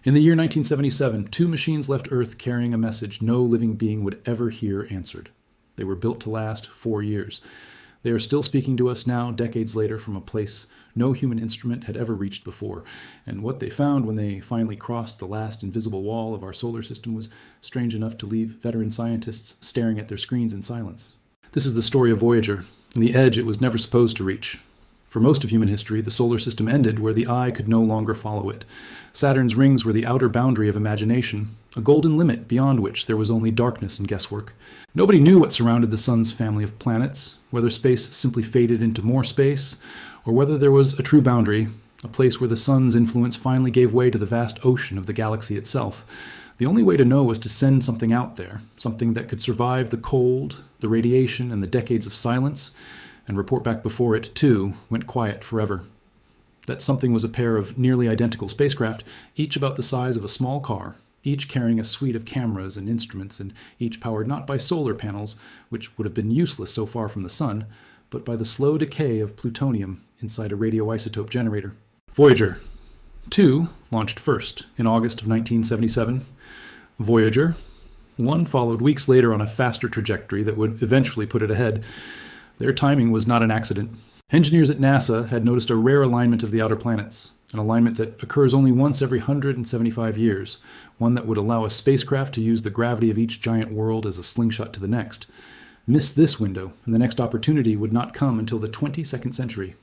In the year 1977, two machines left Earth carrying a message no living being would ever hear answered. They were built to last 4 years. They are still speaking to us now, decades later, from a place no human instrument had ever reached before. And what they found when they finally crossed the last invisible wall of our solar system was strange enough to leave veteran scientists staring at their screens in silence. This is the story of Voyager, and the edge it was never supposed to reach. For most of human history, the solar system ended where the eye could no longer follow it. Saturn's rings were the outer boundary of imagination, a golden limit beyond which there was only darkness and guesswork. Nobody knew what surrounded the sun's family of planets, whether space simply faded into more space, or whether there was a true boundary, a place where the sun's influence finally gave way to the vast ocean of the galaxy itself. The only way to know was to send something out there, something that could survive the cold, the radiation, and the decades of silence, and report back before it, too, went quiet forever. That something was a pair of nearly identical spacecraft, each about the size of a small car, each carrying a suite of cameras and instruments, and each powered not by solar panels, which would have been useless so far from the sun, but by the slow decay of plutonium inside a radioisotope generator. Voyager 2 launched first in August of 1977. Voyager 1 followed weeks later on a faster trajectory that would eventually put it ahead. Their timing was not an accident. Engineers at NASA had noticed a rare alignment of the outer planets, an alignment that occurs only once every 175 years, one that would allow a spacecraft to use the gravity of each giant world as a slingshot to the next. Miss this window, and the next opportunity would not come until the 22nd century.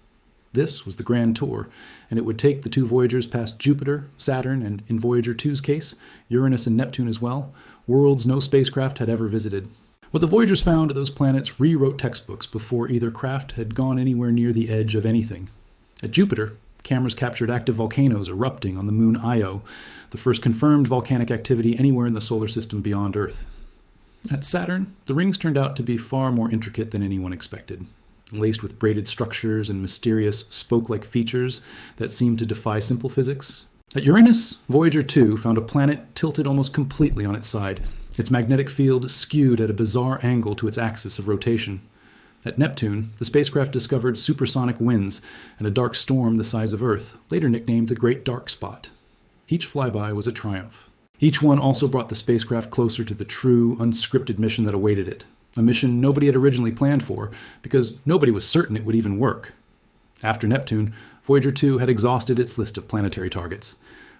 This was the Grand Tour, and it would take the two Voyagers past Jupiter, Saturn, and in Voyager 2's case, Uranus and Neptune as well, worlds no spacecraft had ever visited. What the Voyagers found at those planets rewrote textbooks before either craft had gone anywhere near the edge of anything. At Jupiter, cameras captured active volcanoes erupting on the moon Io, the first confirmed volcanic activity anywhere in the solar system beyond Earth. At Saturn, the rings turned out to be far more intricate than anyone expected, laced with braided structures and mysterious spoke-like features that seemed to defy simple physics. At Uranus, Voyager 2 found a planet tilted almost completely on its side, its magnetic field skewed at a bizarre angle to its axis of rotation. At Neptune, the spacecraft discovered supersonic winds and a dark storm the size of Earth, later nicknamed the Great Dark Spot. Each flyby was a triumph. Each one also brought the spacecraft closer to the true, unscripted mission that awaited it, a mission nobody had originally planned for, because nobody was certain it would even work. After Neptune, Voyager 2 had exhausted its list of planetary targets.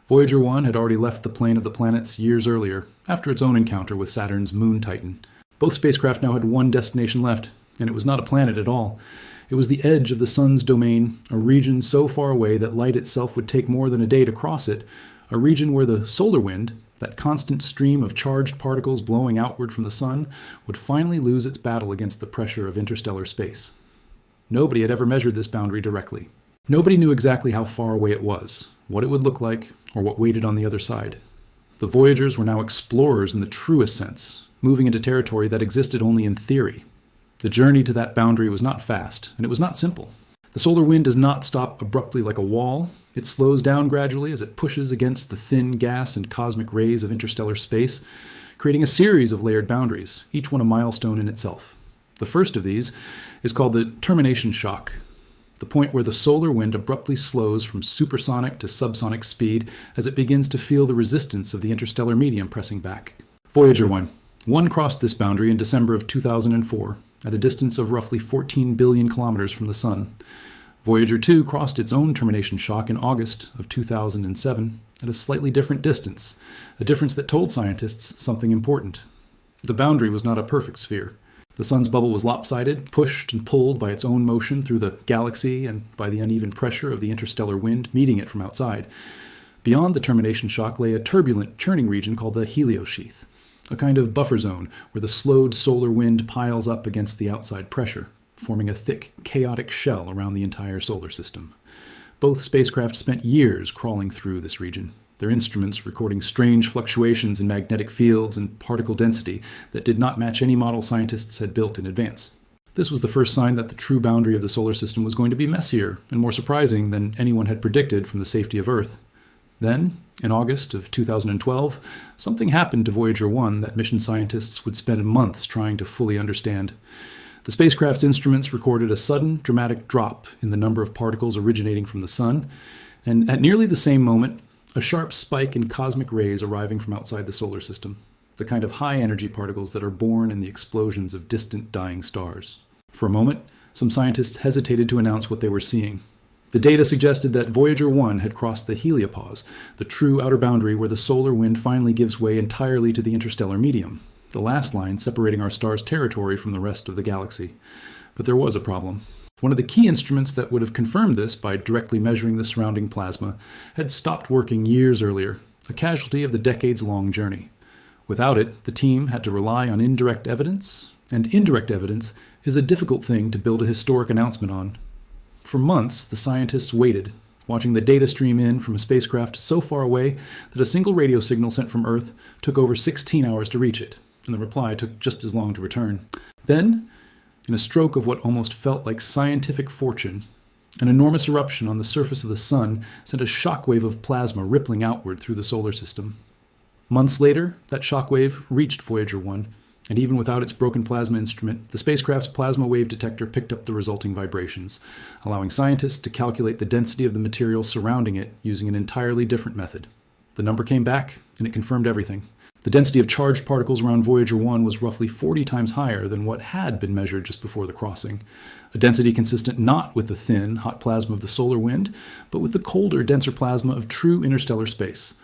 Voyager 1 had already left the plane of the planets years earlier, after its own encounter with Saturn's moon Titan. Both spacecraft now had one destination left, and it was not a planet at all. It was the edge of the sun's domain, a region so far away that light itself would take more than a day to cross it, a region where the solar wind, that constant stream of charged particles blowing outward from the sun, would finally lose its battle against the pressure of interstellar space. Nobody had ever measured this boundary directly. Nobody knew exactly how far away it was, what it would look like, or what waited on the other side. The Voyagers were now explorers in the truest sense, moving into territory that existed only in theory. The journey to that boundary was not fast, and it was not simple. The solar wind does not stop abruptly like a wall. It slows down gradually as it pushes against the thin gas and cosmic rays of interstellar space, creating a series of layered boundaries, each one a milestone in itself. The first of these is called the termination shock, the point where the solar wind abruptly slows from supersonic to subsonic speed as it begins to feel the resistance of the interstellar medium pressing back. Voyager 1 crossed this boundary in December of 2004, at a distance of roughly 14 billion kilometers from the Sun. Voyager 2 crossed its own termination shock in August of 2007 at a slightly different distance, a difference that told scientists something important. The boundary was not a perfect sphere. The sun's bubble was lopsided, pushed and pulled by its own motion through the galaxy and by the uneven pressure of the interstellar wind meeting it from outside. Beyond the termination shock lay a turbulent, churning region called the heliosheath, a kind of buffer zone where the slowed solar wind piles up against the outside pressure, forming a thick, chaotic shell around the entire solar system. Both spacecraft spent years crawling through this region, their instruments recording strange fluctuations in magnetic fields and particle density that did not match any model scientists had built in advance. This was the first sign that the true boundary of the solar system was going to be messier and more surprising than anyone had predicted from the safety of Earth. Then, in August of 2012, something happened to Voyager 1 that mission scientists would spend months trying to fully understand. The spacecraft's instruments recorded a sudden, dramatic drop in the number of particles originating from the sun, and at nearly the same moment, a sharp spike in cosmic rays arriving from outside the solar system, the kind of high-energy particles that are born in the explosions of distant dying stars. For a moment, some scientists hesitated to announce what they were seeing. The data suggested that Voyager 1 had crossed the heliopause, the true outer boundary where the solar wind finally gives way entirely to the interstellar medium, the last line separating our star's territory from the rest of the galaxy. But there was a problem. One of the key instruments that would have confirmed this by directly measuring the surrounding plasma had stopped working years earlier, a casualty of the decades-long journey. Without it, the team had to rely on indirect evidence, and indirect evidence is a difficult thing to build a historic announcement on. For months, the scientists waited, watching the data stream in from a spacecraft so far away that a single radio signal sent from Earth took over 16 hours to reach it, and the reply took just as long to return. Then, in a stroke of what almost felt like scientific fortune, an enormous eruption on the surface of the Sun sent a shockwave of plasma rippling outward through the solar system. Months later, that shockwave reached Voyager 1, and even without its broken plasma instrument, the spacecraft's plasma wave detector picked up the resulting vibrations, allowing scientists to calculate the density of the material surrounding it using an entirely different method. The number came back, and it confirmed everything. The density of charged particles around Voyager 1 was roughly 40 times higher than what had been measured just before the crossing, a density consistent not with the thin, hot plasma of the solar wind, but with the colder, denser plasma of true interstellar space.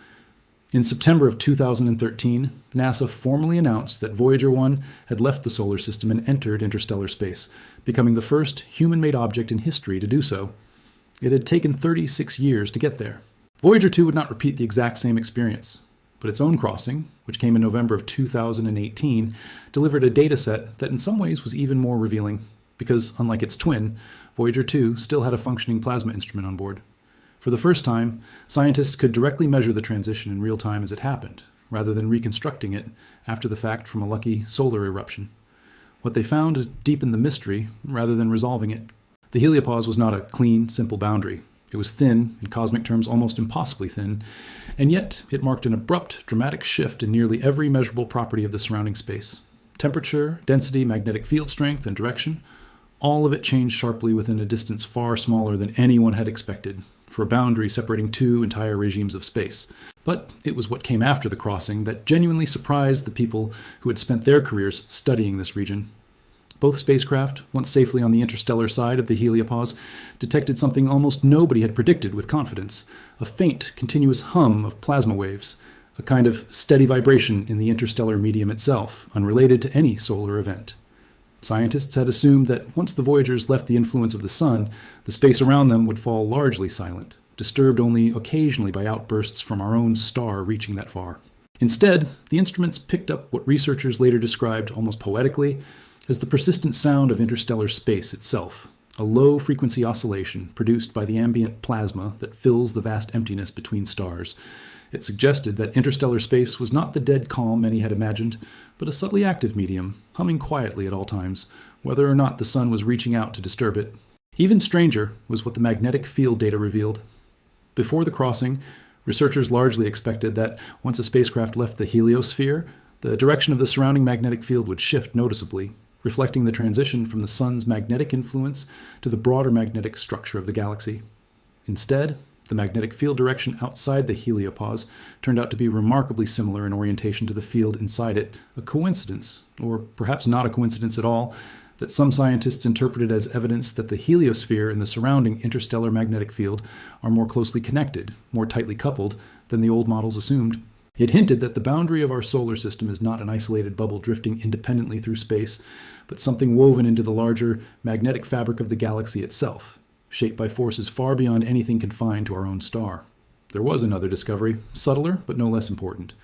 In September of 2013, NASA formally announced that Voyager 1 had left the solar system and entered interstellar space, becoming the first human-made object in history to do so. It had taken 36 years to get there. Voyager 2 would not repeat the exact same experience, but its own crossing, which came in November of 2018, delivered a dataset that in some ways was even more revealing, because unlike its twin, Voyager 2 still had a functioning plasma instrument on board. For the first time, scientists could directly measure the transition in real time as it happened, rather than reconstructing it after the fact from a lucky solar eruption. What they found deepened the mystery rather than resolving it. The heliopause was not a clean, simple boundary. It was thin, in cosmic terms almost impossibly thin, and yet it marked an abrupt, dramatic shift in nearly every measurable property of the surrounding space. Temperature, density, magnetic field strength, and direction, all of it changed sharply within a distance far smaller than anyone had expected, for a boundary separating two entire regimes of space. But it was what came after the crossing that genuinely surprised the people who had spent their careers studying this region. Both spacecraft, once safely on the interstellar side of the heliopause, detected something almost nobody had predicted with confidence, a faint, continuous hum of plasma waves, a kind of steady vibration in the interstellar medium itself, unrelated to any solar event. Scientists had assumed that once the Voyagers left the influence of the Sun, the space around them would fall largely silent, disturbed only occasionally by outbursts from our own star reaching that far. Instead, the instruments picked up what researchers later described almost poetically as the persistent sound of interstellar space itself, a low-frequency oscillation produced by the ambient plasma that fills the vast emptiness between stars. It suggested that interstellar space was not the dead calm many had imagined, but a subtly active medium, humming quietly at all times, whether or not the Sun was reaching out to disturb it. Even stranger was what the magnetic field data revealed. Before the crossing, researchers largely expected that once a spacecraft left the heliosphere, the direction of the surrounding magnetic field would shift noticeably, reflecting the transition from the Sun's magnetic influence to the broader magnetic structure of the galaxy. Instead, the magnetic field direction outside the heliopause turned out to be remarkably similar in orientation to the field inside it, a coincidence, or perhaps not a coincidence at all, that some scientists interpreted as evidence that the heliosphere and the surrounding interstellar magnetic field are more closely connected, more tightly coupled, than the old models assumed. It hinted that the boundary of our solar system is not an isolated bubble drifting independently through space, but something woven into the larger magnetic fabric of the galaxy itself, shaped by forces far beyond anything confined to our own star. There was another discovery, subtler but no less important.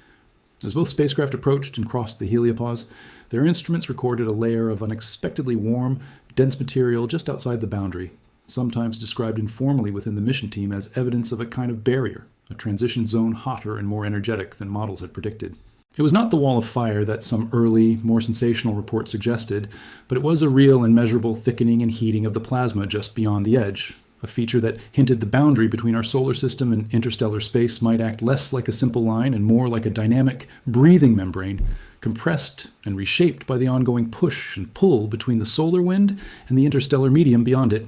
As both spacecraft approached and crossed the heliopause, their instruments recorded a layer of unexpectedly warm, dense material just outside the boundary, sometimes described informally within the mission team as evidence of a kind of barrier, a transition zone hotter and more energetic than models had predicted. It was not the wall of fire that some early, more sensational reports suggested, but it was a real and measurable thickening and heating of the plasma just beyond the edge, a feature that hinted the boundary between our solar system and interstellar space might act less like a simple line and more like a dynamic, breathing membrane, compressed and reshaped by the ongoing push and pull between the solar wind and the interstellar medium beyond it.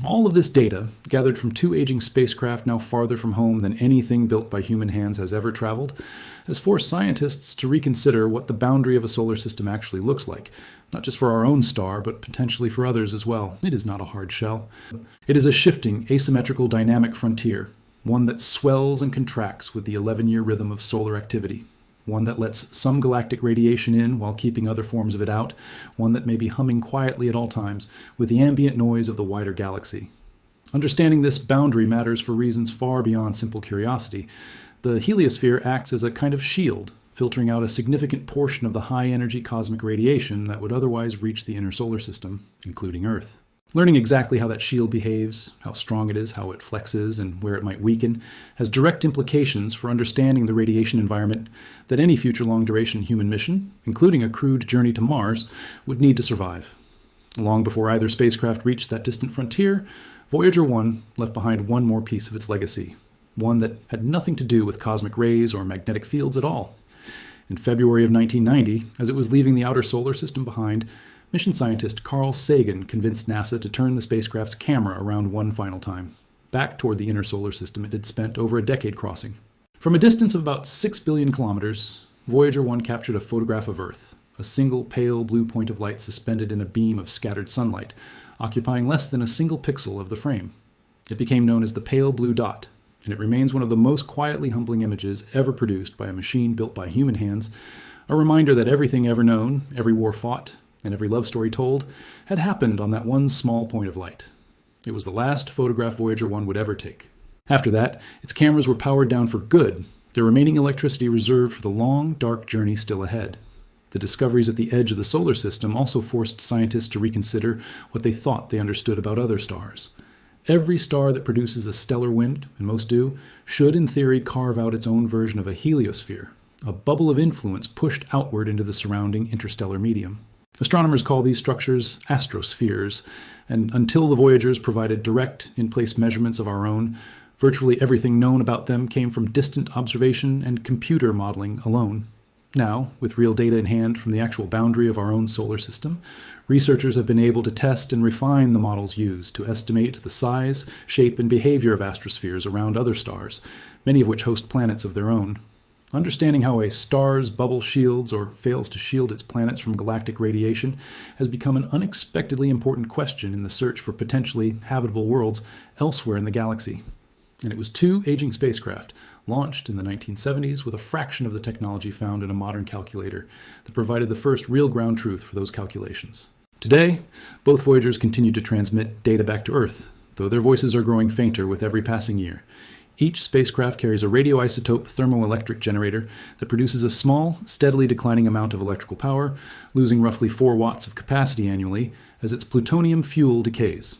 All of this data, gathered from two aging spacecraft now farther from home than anything built by human hands has ever traveled, has forced scientists to reconsider what the boundary of a solar system actually looks like, not just for our own star, but potentially for others as well. It is not a hard shell. It is a shifting, asymmetrical, dynamic frontier, one that swells and contracts with the 11-year rhythm of solar activity, one that lets some galactic radiation in while keeping other forms of it out, one that may be humming quietly at all times with the ambient noise of the wider galaxy. Understanding this boundary matters for reasons far beyond simple curiosity. The heliosphere acts as a kind of shield, filtering out a significant portion of the high-energy cosmic radiation that would otherwise reach the inner solar system, including Earth. Learning exactly how that shield behaves, how strong it is, how it flexes, and where it might weaken, has direct implications for understanding the radiation environment that any future long-duration human mission, including a crewed journey to Mars, would need to survive. Long before either spacecraft reached that distant frontier, Voyager 1 left behind one more piece of its legacy, one that had nothing to do with cosmic rays or magnetic fields at all. In February of 1990, as it was leaving the outer solar system behind, mission scientist Carl Sagan convinced NASA to turn the spacecraft's camera around one final time, back toward the inner solar system it had spent over a decade crossing. From a distance of about 6 billion kilometers, Voyager 1 captured a photograph of Earth, a single pale blue point of light suspended in a beam of scattered sunlight, occupying less than a single pixel of the frame. It became known as the pale blue dot, and it remains one of the most quietly humbling images ever produced by a machine built by human hands, a reminder that everything ever known, every war fought, and every love story told had happened on that one small point of light. It was the last photograph Voyager 1 would ever take. After that, its cameras were powered down for good, their remaining electricity reserved for the long, dark journey still ahead. The discoveries at the edge of the solar system also forced scientists to reconsider what they thought they understood about other stars. Every star that produces a stellar wind, and most do, should in theory carve out its own version of a heliosphere, a bubble of influence pushed outward into the surrounding interstellar medium. Astronomers call these structures astrospheres, and until the Voyagers provided direct, in-place measurements of our own, virtually everything known about them came from distant observation and computer modeling alone. Now, with real data in hand from the actual boundary of our own solar system, researchers have been able to test and refine the models used to estimate the size, shape, and behavior of astrospheres around other stars, many of which host planets of their own. Understanding how a star's bubble shields or fails to shield its planets from galactic radiation has become an unexpectedly important question in the search for potentially habitable worlds elsewhere in the galaxy. And it was two aging spacecraft, launched in the 1970s with a fraction of the technology found in a modern calculator, that provided the first real ground truth for those calculations. Today, both Voyagers continue to transmit data back to Earth, though their voices are growing fainter with every passing year. Each spacecraft carries a radioisotope thermoelectric generator that produces a small, steadily declining amount of electrical power, losing roughly 4 watts of capacity annually as its plutonium fuel decays.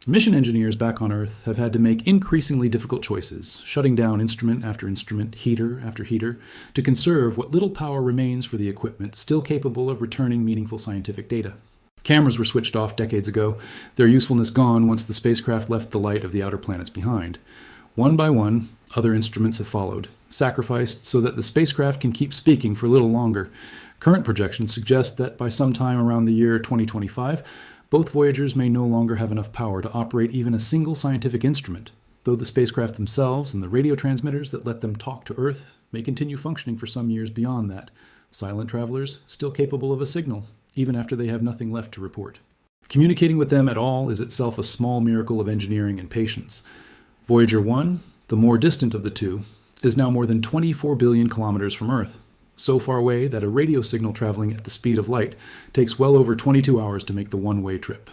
Mission engineers back on Earth have had to make increasingly difficult choices, shutting down instrument after instrument, heater after heater, to conserve what little power remains for the equipment still capable of returning meaningful scientific data. Cameras were switched off decades ago, their usefulness gone once the spacecraft left the light of the outer planets behind. One by one, other instruments have followed, sacrificed so that the spacecraft can keep speaking for a little longer. Current projections suggest that by sometime around the year 2025, both Voyagers may no longer have enough power to operate even a single scientific instrument, though the spacecraft themselves and the radio transmitters that let them talk to Earth may continue functioning for some years beyond that. Silent travelers, still capable of a signal, even after they have nothing left to report. Communicating with them at all is itself a small miracle of engineering and patience. Voyager 1, the more distant of the two, is now more than 24 billion kilometers from Earth, so far away that a radio signal traveling at the speed of light takes well over 22 hours to make the one-way trip.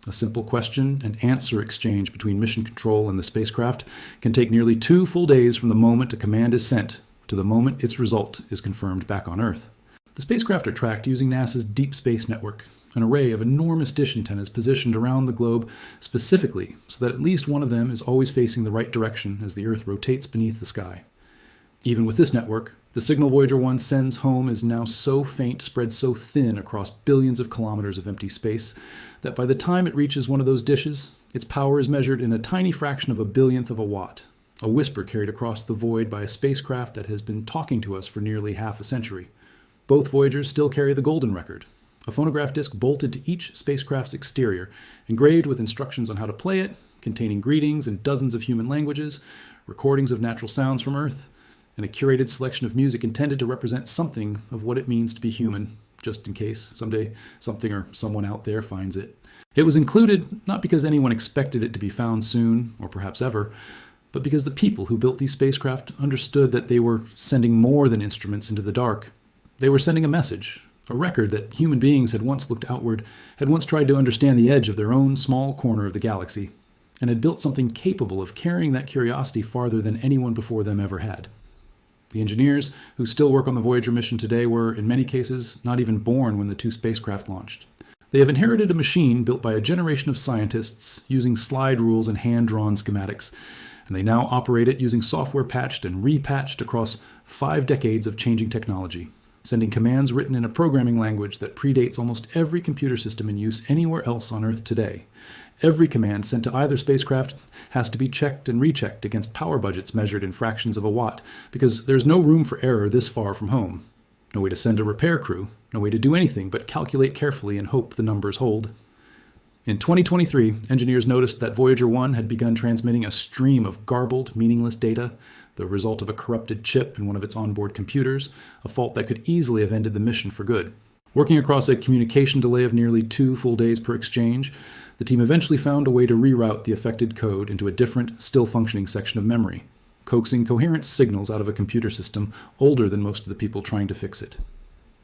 A simple question and answer exchange between mission control and the spacecraft can take nearly 2 full days from the moment a command is sent to the moment its result is confirmed back on Earth. The spacecraft are tracked using NASA's Deep Space Network, an array of enormous dish antennas positioned around the globe specifically so that at least one of them is always facing the right direction as the Earth rotates beneath the sky. Even with this network, the signal Voyager 1 sends home is now so faint, spread so thin across billions of kilometers of empty space, that by the time it reaches one of those dishes, its power is measured in a tiny fraction of a billionth of a watt, a whisper carried across the void by a spacecraft that has been talking to us for nearly half a century. Both Voyagers still carry the golden record, a phonograph disc bolted to each spacecraft's exterior, engraved with instructions on how to play it, containing greetings in dozens of human languages, recordings of natural sounds from Earth, and a curated selection of music intended to represent something of what it means to be human, just in case someday something or someone out there finds it. It was included not because anyone expected it to be found soon, or perhaps ever, but because the people who built these spacecraft understood that they were sending more than instruments into the dark. They were sending a message, a record that human beings had once looked outward, had once tried to understand the edge of their own small corner of the galaxy, and had built something capable of carrying that curiosity farther than anyone before them ever had. The engineers who still work on the Voyager mission today were, in many cases, not even born when the two spacecraft launched. They have inherited a machine built by a generation of scientists using slide rules and hand-drawn schematics, and they now operate it using software patched and repatched across 5 decades of changing technology, sending commands written in a programming language that predates almost every computer system in use anywhere else on Earth today. Every command sent to either spacecraft has to be checked and rechecked against power budgets measured in fractions of a watt, because there's no room for error this far from home. No way to send a repair crew, no way to do anything but calculate carefully and hope the numbers hold. In 2023, engineers noticed that Voyager 1 had begun transmitting a stream of garbled, meaningless data, the result of a corrupted chip in one of its onboard computers, a fault that could easily have ended the mission for good. Working across a communication delay of nearly 2 full days per exchange, the team eventually found a way to reroute the affected code into a different, still-functioning section of memory, coaxing coherent signals out of a computer system older than most of the people trying to fix it.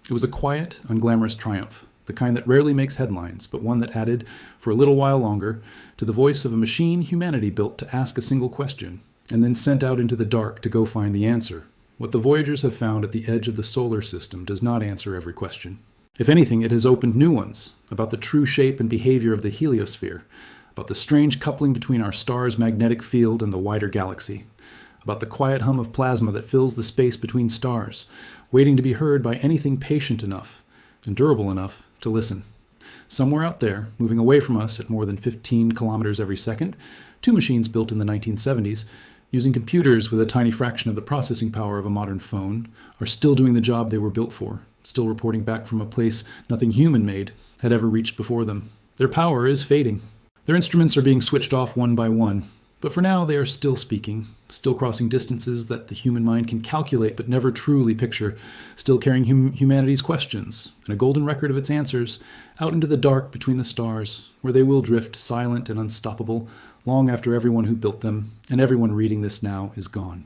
It was a quiet, unglamorous triumph, the kind that rarely makes headlines, but one that added, for a little while longer, to the voice of a machine humanity built to ask a single question, and then sent out into the dark to go find the answer. What the Voyagers have found at the edge of the solar system does not answer every question. If anything, it has opened new ones, about the true shape and behavior of the heliosphere, about the strange coupling between our star's magnetic field and the wider galaxy, about the quiet hum of plasma that fills the space between stars, waiting to be heard by anything patient enough and durable enough to listen. Somewhere out there, moving away from us at more than 15 kilometers every second, 2 machines built in the 1970s, using computers with a tiny fraction of the processing power of a modern phone, are still doing the job they were built for, still reporting back from a place nothing human-made had ever reached before them. Their power is fading. Their instruments are being switched off one by one, but for now they are still speaking, still crossing distances that the human mind can calculate but never truly picture, still carrying humanity's questions, and a golden record of its answers, out into the dark between the stars, where they will drift silent and unstoppable, long after everyone who built them, and everyone reading this now, is gone.